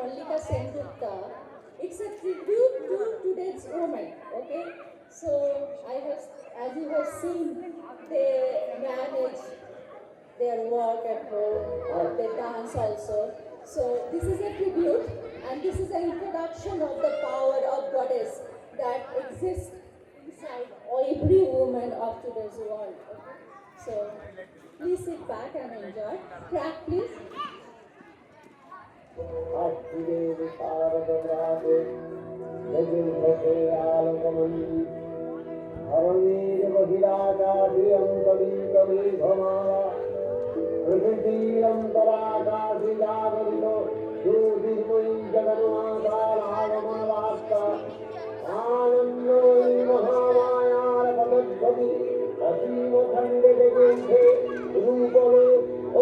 Mallika Sengupta. It's a tribute to today's woman. Okay, so as you have seen, they manage their work at home, they dance also. So this is a tribute, and this is an introduction of the power of goddess that exists inside every woman of today's world. Okay? So please sit back and enjoy. Clap, please. Devi Sarvadavate, Yajinvate Alakamandi, Aramir Vahiraka, Diyankali Kali Bhamala, Prithitiram Taraka, Siddhavarito, Jyotirmai Jaganmata, Ragamanavasta, Anandoi Mahamayar Padadhati, Asima Khande Degente, Rupalo,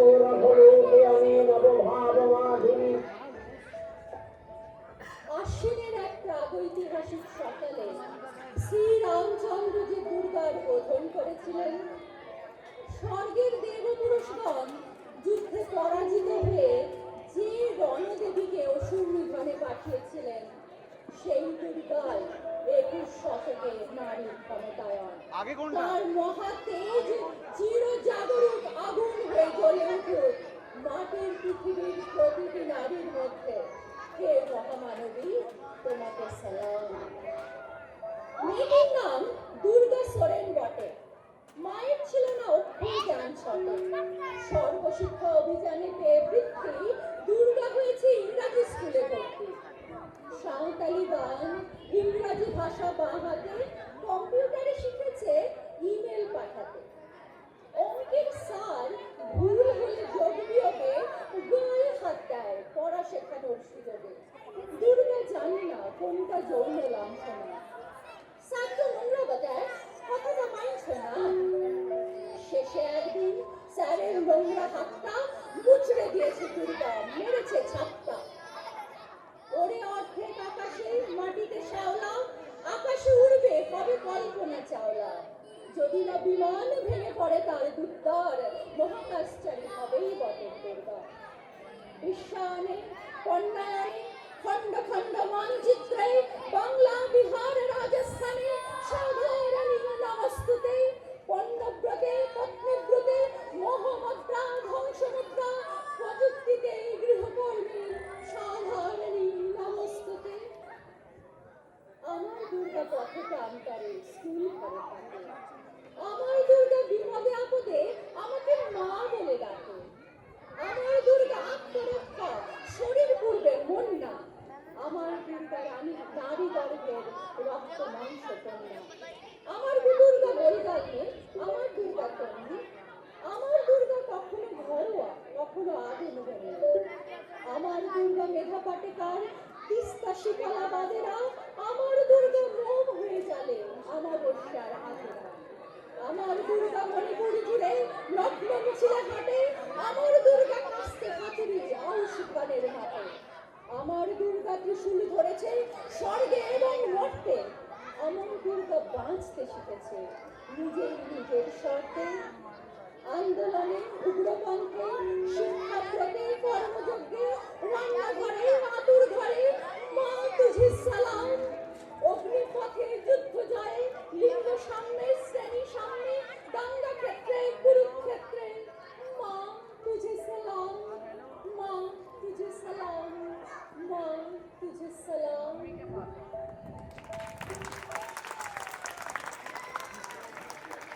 Orahalo, Ayami Navabhavamadhuri, আশ্বিনের এক প্রাগৈতিহাসিক সকালে শ্রী রামচন্দ্র যে দুর্গার বোধন করেছিলেন, স্বর্গের দেবপুরুষগণ যুদ্ধে পরাজিত হয়ে যে রণদেবীকে অসুর নিধনে পাঠিয়েছিলেন, সেই দুর্গার 21 শতকে নারীর ক্ষমতায়ন, তার মহা তেজ চির জাগরুক আগুন হয়ে জ্বলে উঠুক মাটির পৃথিবীর প্রতিটি নারীর মধ্যে। হে মহামানবী, তোমাকে সালাম। মেয়েটির নাম দুর্গা সোরেন বটে। মায়ের ছিল না অক্ষর জ্ঞান ছটে। সর্বশিক্ষা অভিযানে পেয়ে বৃত্তি দুর্গা হয়েছে ইংরাজি স্কুলে ভর্তি। সাঁওতালি গান, ইংরাজি ভাষা বাঁ হাতে, কম্পিউটারে শিখেছে ইমেল পাঠাতে। অঙ্কের স্যার ভুল হলে যোগ বিয়োগে গায়ে হাত দেয় পড়া শেখানোর সুযোগে। দুর্গা জানে না কোনটা যৌন লাঞ্ছনা। স্যার তো নোংরা বাজায়, কথাটা মানছে না। শেষে একদিন স্যারের নোংরা হাতটা মুচড়ে দিয়েছে দুর্গা, মেরেছে ছাপটা। ওরে অর্ধেক আকাশে, মাটিতে শ্যাওলা, আকাশে উড়বে কবে কল্পনা চাওলা। যদি না বিমান ভেঙে পড়ে তার দুর্দার, মহাকাশচারী হবেই বটে দুর্গা। বিশ্বায়নে, কন্যায়নে, খণ্ড খণ্ড মানচিত্রে, বাংলা, বিহার, রাজস্থানে, সাধারণী নমস্তুতে, পণ্যব্রতে, পত্নীব্রতে, মোহমুদ্রা, ধ্বংসমুদ্রা, প্রযুক্তিতে, গৃহকর্মী, সাধারণী নমস্তুতে। আমার দুর্গা পথে প্রান্তরে স্কুল ঘরে থাকে। আমার দুর্গা বিপদে আপদে আমাকে মা বলে ডাকে। আমার দুর্গা আত্মরক্ষা, শরীর পূর্বে মন না। আমার দুর্গা রানী, নারী গর্ভের রক্ত মাংস কন্যা। আমার দুর্গা বৈরাগ্য, আমার দুর্গা কন্যা। আমার দুর্গা কখনো ঘরোয়া, কখনো আগুন বনে। আমার দুর্গা মেধা পাটেকার, তিস্তা শিকালা বাদেরা। আমার দুর্গা মোম হয়ে চলে আমাবস্যার হাতেরা। আমার দুর্গা মণিপুর জুড়ে লগ্ন মিছিলে হাঁটে। আমার দুর্গা কাস্তে হাতুড়ি যাও শিকারের হাতে। আমার দুর্গা ত্রিশূল ধরেছে স্বর্গে এবং মর্তে। আমার দুর্গা বাঁচতে শিখেছে নিজের নিজের শর্তে। আন্দোলনে, উগ্রপন্থে, শিক্ষাব্রতে, কর্মযজ্ঞে, রান্নাঘরে, আতুর ঘরে, মা তুঝে সালাম। অগ্নিপথে, যুদ্ধ জয়ে, লিঙ্গ সামনে